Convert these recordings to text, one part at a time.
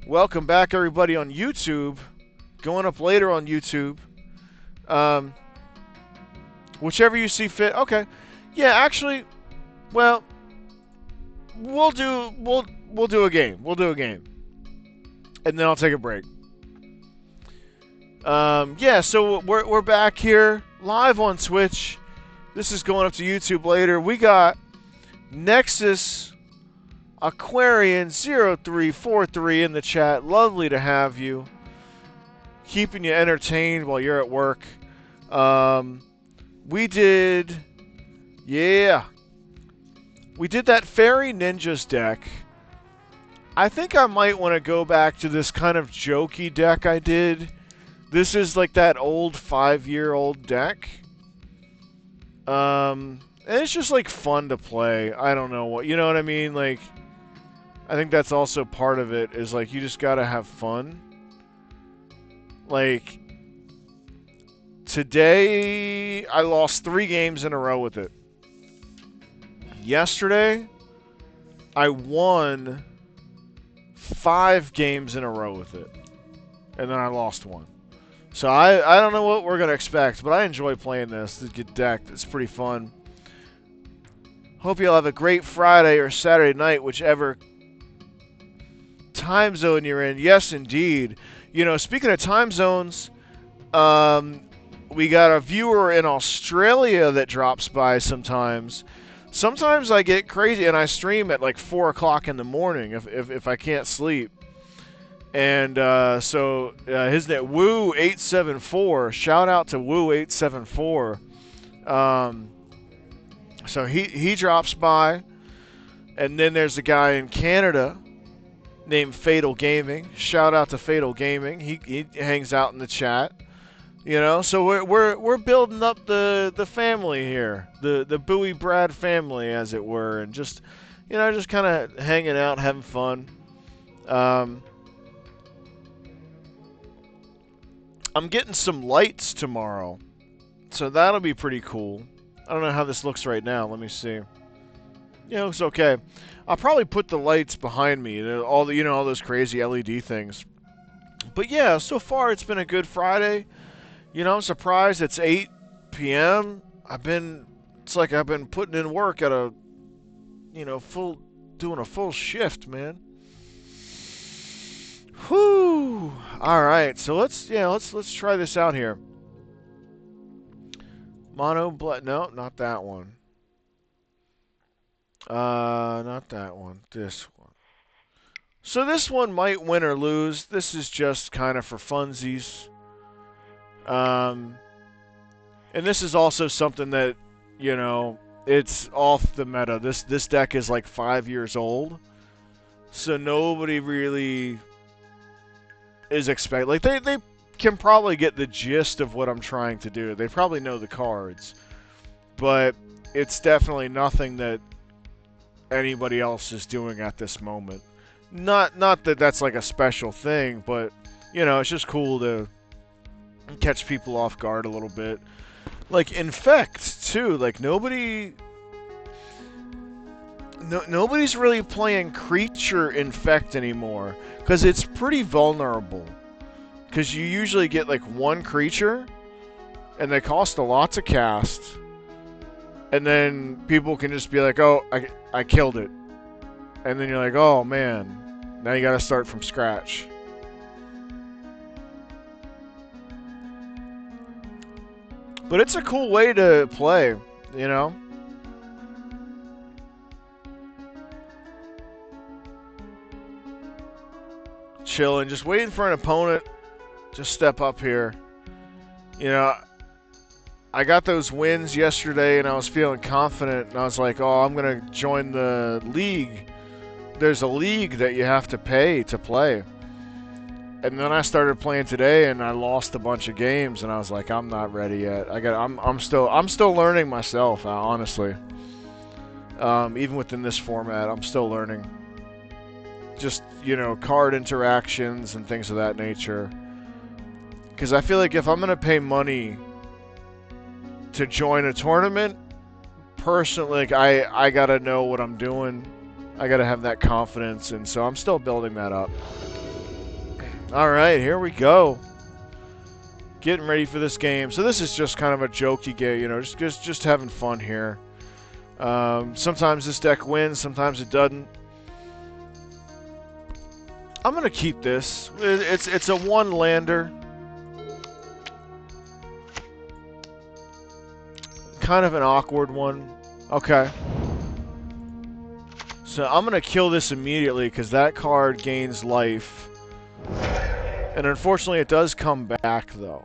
Welcome back, everybody, on YouTube. Going up later on YouTube. Um, Whichever you see fit. Okay. Yeah, actually, well, we'll do a game. We'll do a game, and then I'll take a break. Yeah. So we're back here live on Twitch. This is going up to YouTube later. We got Nexus Aquarian 0343 in the chat. Lovely to have you. Keeping you entertained while you're at work. We did that Fairy Ninjas deck. I think I might want to go back to this kind of jokey deck I did. This is like that old 5-year-old deck. And it's just like fun to play. I don't know what, you know what I mean? Like, I think that's also part of it, is like you just gotta have fun. Like, today I lost 3 games in a row with it. Yesterday I won 5 games in a row with it, and then I lost 1. So I don't know what we're gonna expect, but I enjoy playing this. It's a good deck. It's pretty fun. Hope you'll have a great Friday or Saturday night, whichever time zone you're in. Yes, indeed. You know, speaking of time zones, we got a viewer in Australia that drops by sometimes. Sometimes I get crazy and I stream at like 4 o'clock in the morning if I can't sleep. And so his name, Woo874. Shout out to Woo874. So he drops by. And then there's a guy in Canada named Fatal Gaming. Shout out to Fatal Gaming. He hangs out in the chat. You know, so we're building up the family here, the Bowie Brad family, as it were, and just, you know, just kind of hanging out, having fun. I'm getting some lights tomorrow, so that'll be pretty cool. I don't know how this looks right now. Let me see. Yeah, it looks okay. I'll probably put the lights behind me, all the, you know, all those crazy LED things. But yeah, so far it's been a good Friday. You know, I'm surprised it's 8 p.m. It's like I've been putting in work at a, you know, doing a full shift, man. Whew. All right, so let's try this out here. Mono blood, no, not that one. Not that one. This one. So this one might win or lose. This is just kind of for funsies. And this is also something that, you know, it's off the meta. This deck is like 5 years old, so nobody really is expecting. Like they can probably get the gist of what I'm trying to do. They probably know the cards, but it's definitely nothing that anybody else is doing at this moment. Not that that's like a special thing, but you know, it's just cool to catch people off guard a little bit. Like Infect too. Like nobody's really playing Creature Infect anymore because it's pretty vulnerable. Because you usually get like 1 creature, and they cost a lot to cast, and then people can just be like, "Oh, I killed it," and then you're like, "Oh man, now you got to start from scratch." But it's a cool way to play, you know? Chilling, just waiting for an opponent to step up here. You know, I got those wins yesterday and I was feeling confident, and I was like, oh, I'm going to join the league. There's a league that you have to pay to play. And then I started playing today, and I lost a bunch of games, and I was like, I'm not ready yet. I'm still learning myself, honestly. Even within this format, I'm still learning. Just, you know, card interactions and things of that nature. Because I feel like if I'm gonna pay money to join a tournament, personally, like I gotta know what I'm doing. I gotta have that confidence, and so I'm still building that up. All right, here we go. Getting ready for this game. So this is just kind of a jokey game, you know, just having fun here. Sometimes this deck wins, sometimes it doesn't. I'm gonna keep this. It's a one lander. Kind of an awkward one. Okay. So I'm gonna kill this immediately because that card gains life. And unfortunately it does come back though.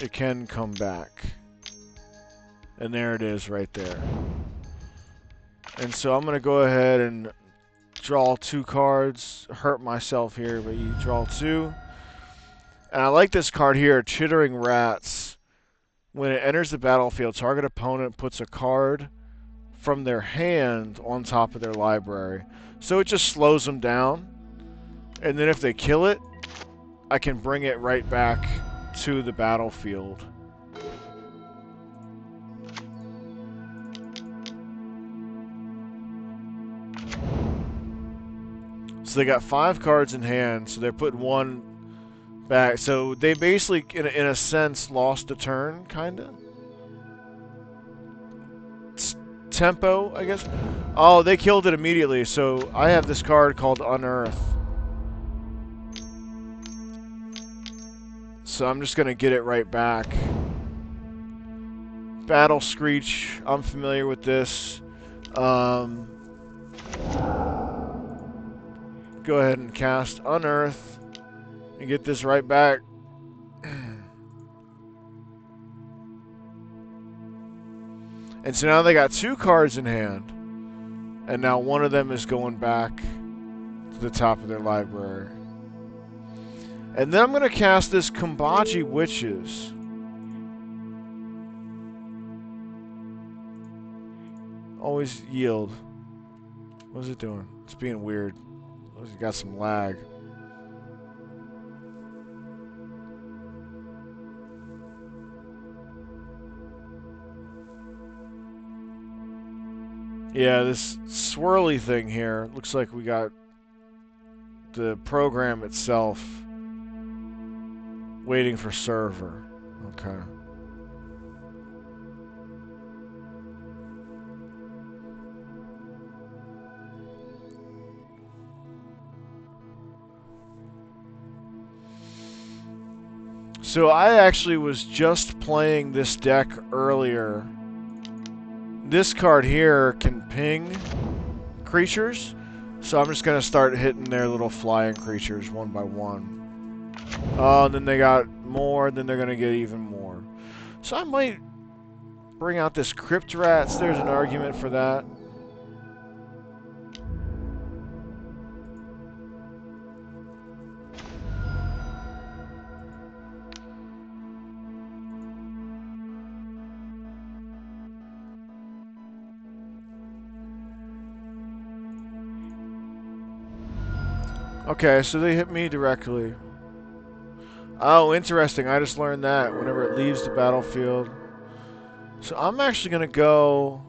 It can come back. And there it is right there. And so I'm gonna go ahead and draw 2 cards. Hurt myself here, but you draw 2. And I like this card here, Chittering Rats. When it enters the battlefield, target opponent puts a card from their hand on top of their library. So it just slows them down. And then if they kill it, I can bring it right back to the battlefield. So they got 5 cards in hand, so they're putting 1 back. So they basically, in a sense, lost a turn, kind of. Tempo, I guess. Oh, they killed it immediately. So I have this card called Unearth. So I'm just going to get it right back. Battle Screech. I'm familiar with this. Go ahead and cast Unearth and get this right back. And so now they got 2 cards in hand. And now one of them is going back to the top of their library. And then I'm going to cast this Kambaji Witches. Always yield. What is it doing? It's being weird. It's got some lag. Yeah, this swirly thing here, looks like we got the program itself waiting for server. Okay. So I actually was just playing this deck earlier. This card here can ping creatures, so I'm just going to start hitting their little flying creatures one by one. Oh, and then they got more, then they're going to get even more. So I might bring out this Crypt Rats. There's an argument for that. Okay, so they hit me directly. Oh, interesting. I just learned that whenever it leaves the battlefield. So I'm actually going to go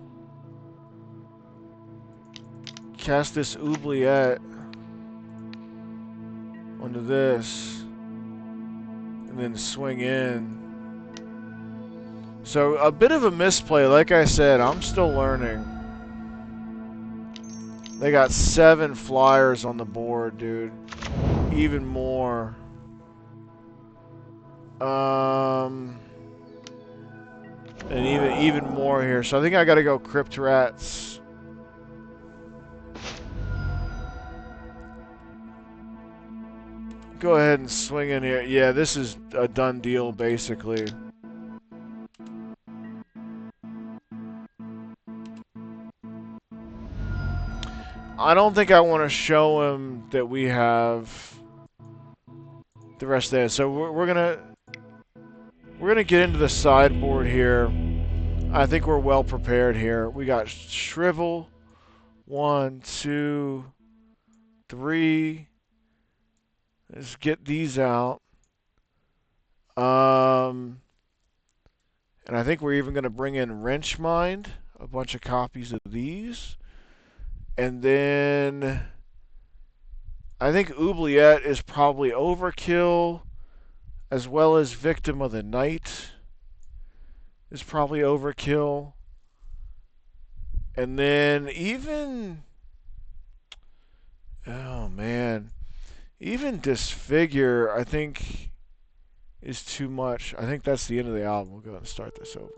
cast this Oubliette onto this and then swing in. So a bit of a misplay. Like I said, I'm still learning. They got 7 flyers on the board, dude. Even more. And even more here. So I think I gotta go Crypt Rats. Go ahead and swing in here. Yeah, this is a done deal, basically. I don't think I want to show him that we have the rest of it. So we're gonna get into the sideboard here. I think we're well prepared here. We got Shrivel. 1, 2, 3. Let's get these out. And I think we're even gonna bring in Wrenchmind. A bunch of copies of these. And then I think Oubliette is probably overkill, as well as Victim of the Night is probably overkill. And then even... Oh, man. Even Disfigure, I think, is too much. I think that's the end of the album. We'll go ahead and start this over.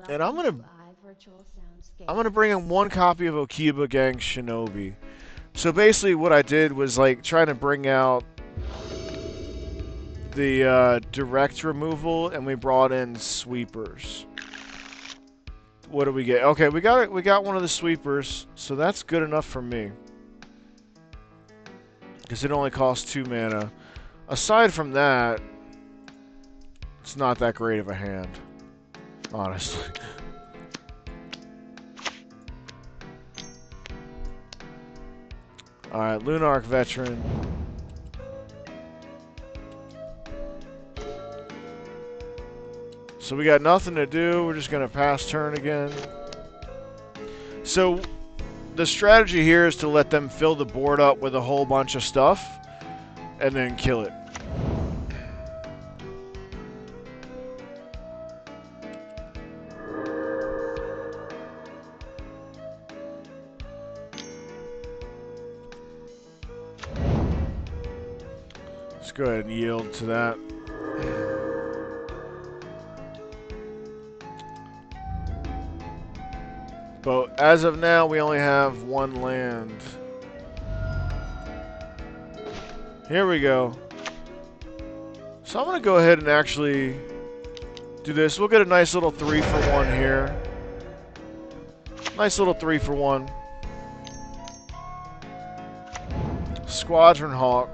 And I'm gonna bring in one copy of Okiba Gang Shinobi. So basically, what I did was like trying to bring out the direct removal, and we brought in sweepers. What do we get? Okay, we got it. We got one of the sweepers, so that's good enough for me. Because it only costs 2 mana. Aside from that, it's not that great of a hand, honestly. Alright, Lunarch Veteran. So we got nothing to do. We're just going to pass turn again. So the strategy here is to let them fill the board up with a whole bunch of stuff and then kill it. Let's go ahead and yield to that. But as of now, we only have 1 land. Here we go. So I'm going to go ahead and actually do this. We'll get a nice little 3-for-1 here. Nice little 3-for-1. Squadron Hawk.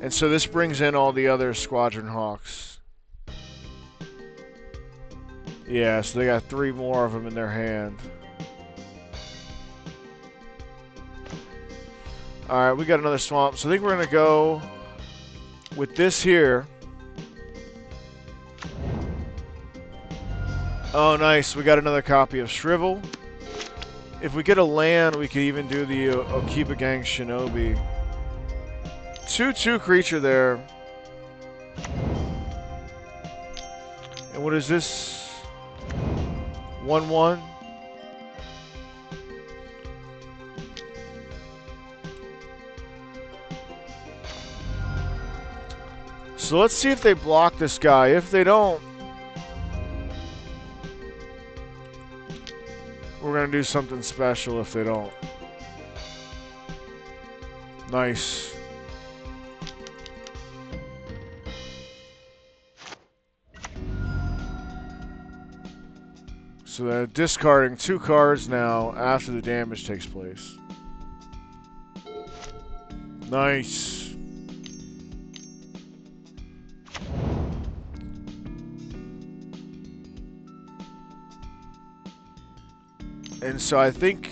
And so this brings in all the other Squadron Hawks. Yeah, so they got 3 more of them in their hand. Alright, we got another swamp. So I think we're going to go with this here. Oh, nice. We got another copy of Shrivel. If we get a land, we could even do the Okiba Gang Shinobi. 2/2 creature there. And what is this? 1/1. So let's see if they block this guy. If they don't, we're going to do something special if they don't. Nice. So they're discarding 2 cards now after the damage takes place. Nice. And so I think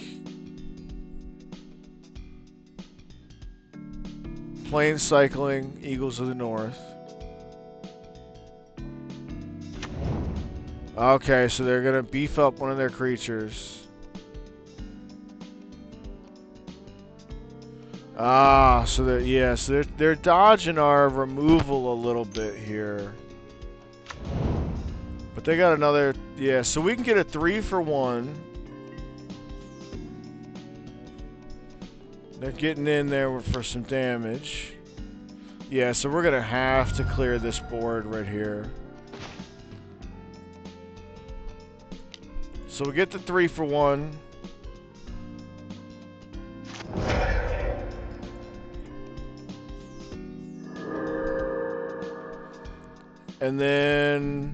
Plane Cycling, Eagles of the North. Okay, so they're going to beef up one of their creatures. Ah, so they're, yeah, so they're dodging our removal a little bit here. But they got another, yeah, so we can get a 3-for-1. They're getting in there for some damage. Yeah, so we're going to have to clear this board right here. So we get the 3-for-1. And then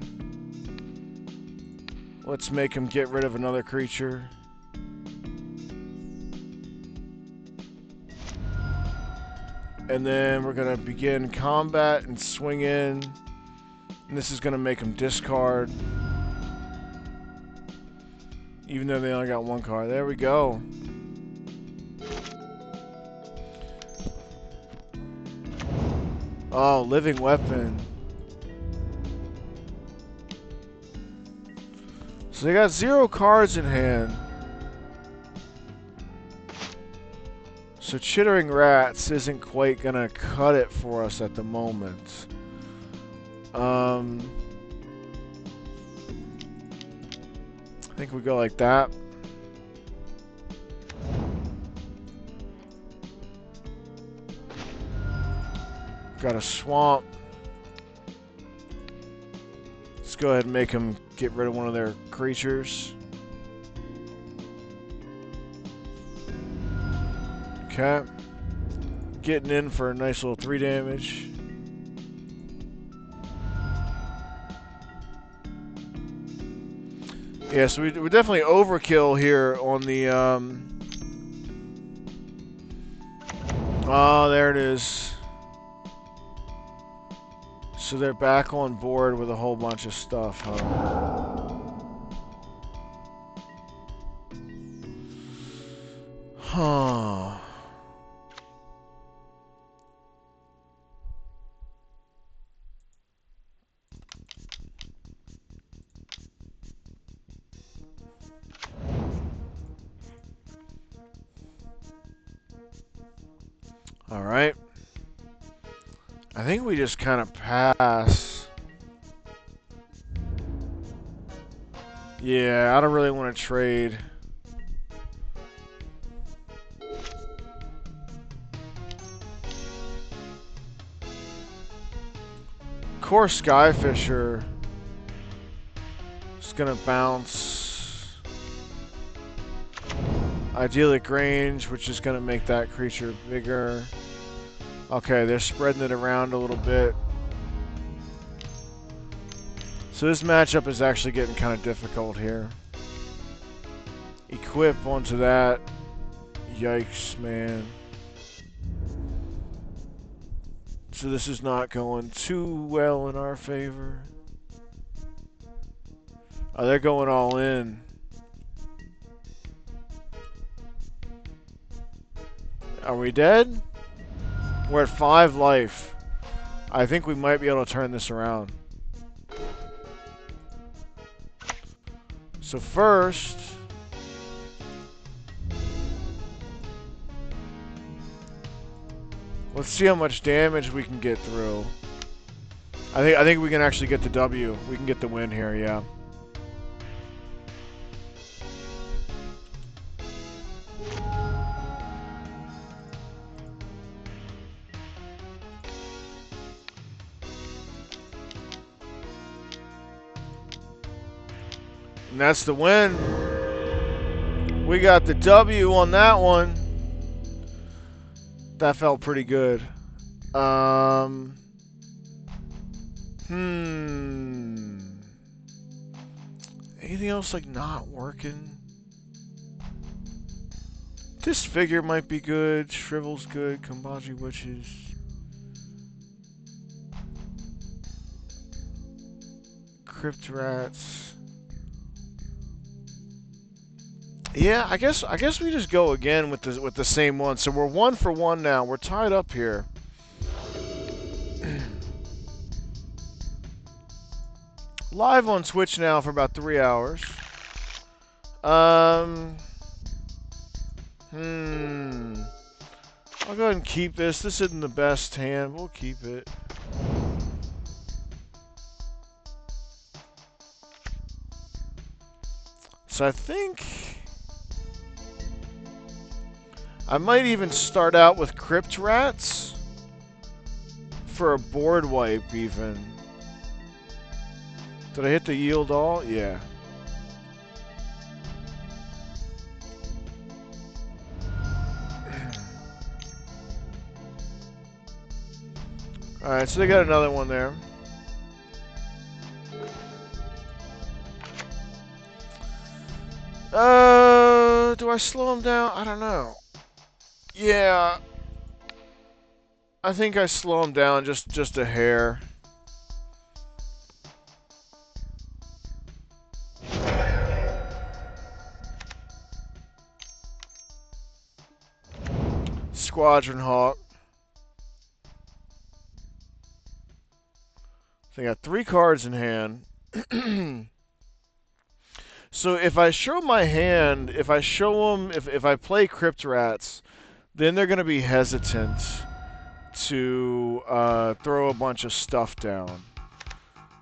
let's make him get rid of another creature. And then we're going to begin combat and swing in. And this is going to make him discard. Even though they only got 1 card. There we go. Oh, Living Weapon. So they got 0 cards in hand. So Chittering Rats isn't quite gonna cut it for us at the moment. I think we go like that. Got a swamp. Let's go ahead and make them get rid of one of their creatures. Okay. Getting in for a nice little 3 damage. Yeah, so we definitely overkill here on the, Oh, there it is. So they're back on board with a whole bunch of stuff, huh? Huh. Alright. I think we just kind of pass. Yeah, I don't really want to trade. Core Skyfisher is gonna bounce Idyllic Range, which is gonna make that creature bigger. Okay, they're spreading it around a little bit. So this matchup is actually getting kind of difficult here. Equip onto that. Yikes, man. So this is not going too well in our favor. Oh, they're going all in. Are we dead? We're at 5 life. I think we might be able to turn this around. So first, let's see how much damage we can get through. I think we can actually get the W. We can get the win here, yeah. And that's the win. We got the W on that one. That felt pretty good. Anything else like not working? This figure might be good. Shrivel's good. Kambaji Witches. Crypt Rats. Yeah, I guess we just go again with the same one. So we're 1 for 1 now. We're tied up here. Live on Twitch now for about 3 hours. I'll go ahead and keep this. This isn't the best hand. We'll keep it. So I think I might even start out with Crypt Rats for a board wipe even. Did I hit the yield all? Yeah. Alright, so they got another one there. Do I slow him down? I don't know. Yeah. I think I slow him down just a hair. Squadron Hawk. They got 3 cards in hand. So if I show my hand, if I show them, if I play Crypt Rats, then they're going to be hesitant to throw a bunch of stuff down.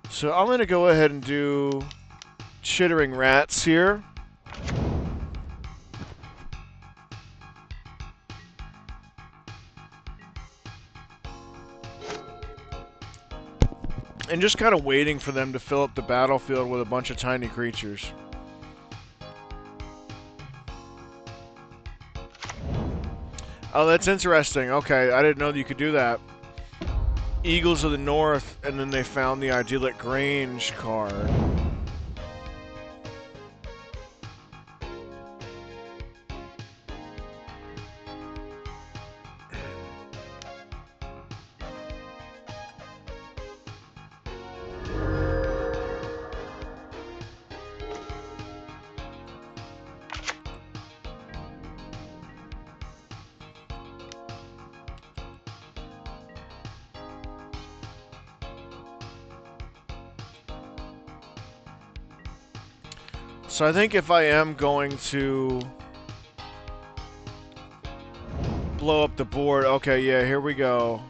So I'm going to go ahead and do Chittering Rats here. And just kind of waiting for them to fill up the battlefield with a bunch of tiny creatures. Oh, that's interesting. Okay, I didn't know that you could do that. Eagles of the North, and then they found the Idyllic Grange card. So I think if I am going to blow up the board, okay, yeah, here we go.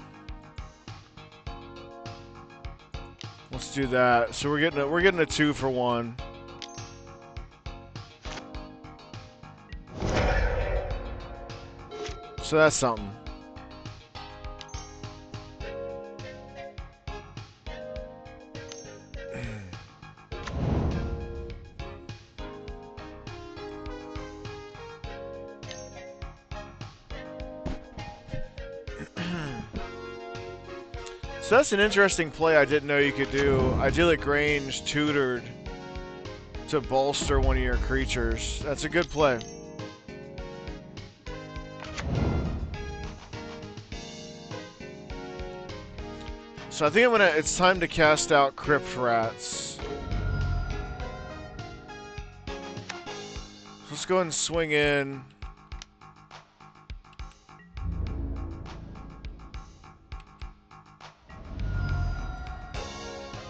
Let's do that. So we're getting a 2-for-1. So that's something. So that's an interesting play I didn't know you could do. Idyllic Grange tutored to bolster one of your creatures. That's a good play. So I think it's time to cast out Crypt Rats. Let's go ahead and swing in.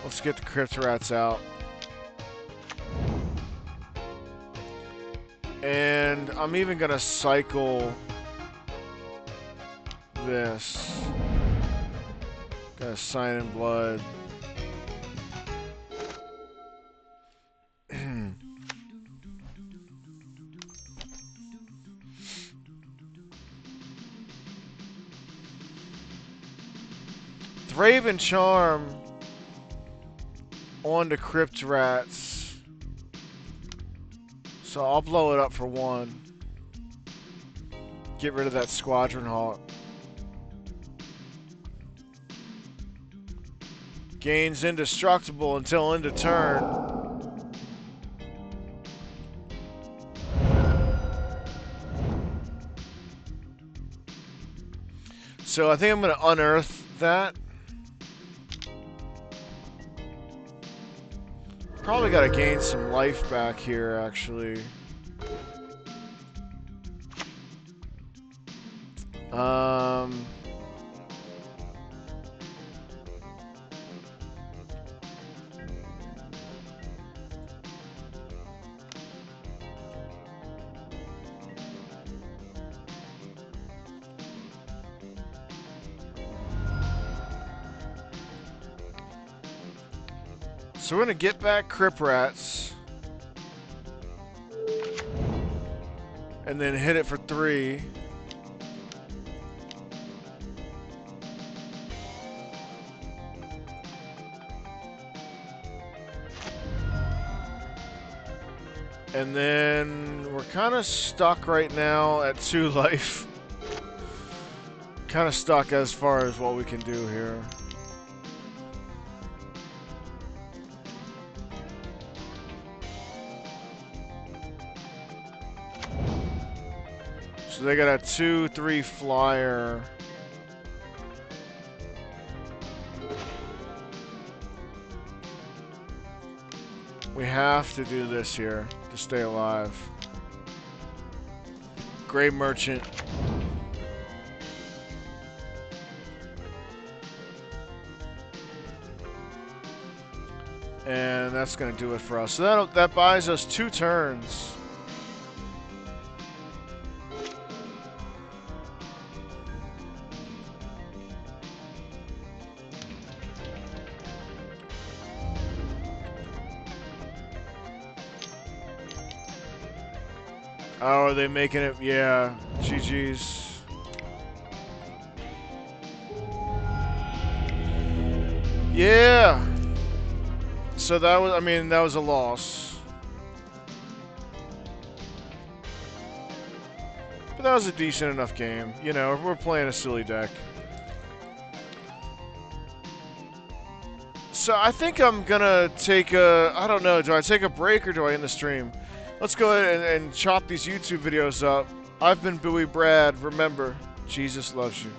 Let's get the Crypt Rats out. And I'm even gonna cycle this. Gonna Sign in Blood. Raven Charm on to Crypt Rats. So I'll blow it up for 1. Get rid of that Squadron Hawk. Gains indestructible until end of turn. So I think I'm going to unearth that. Probably got to gain some life back here, actually. So we're going to get back Crypt Rats. And then hit it for 3. And then we're kind of stuck right now at 2 life. Kind of stuck as far as what we can do here. So they got a 2/3 flyer. We have to do this here to stay alive. Grey Merchant. And that's going to do it for us. So that buys us 2 turns. Oh, are they making it? Yeah. GG's. Yeah. So that was, I mean, that was a loss. But that was a decent enough game. You know, we're playing a silly deck. So I think I'm gonna take a, I don't know, do I take a break or do I end the stream? Let's go ahead and chop these YouTube videos up. I've been Bowie Brad. Remember, Jesus loves you.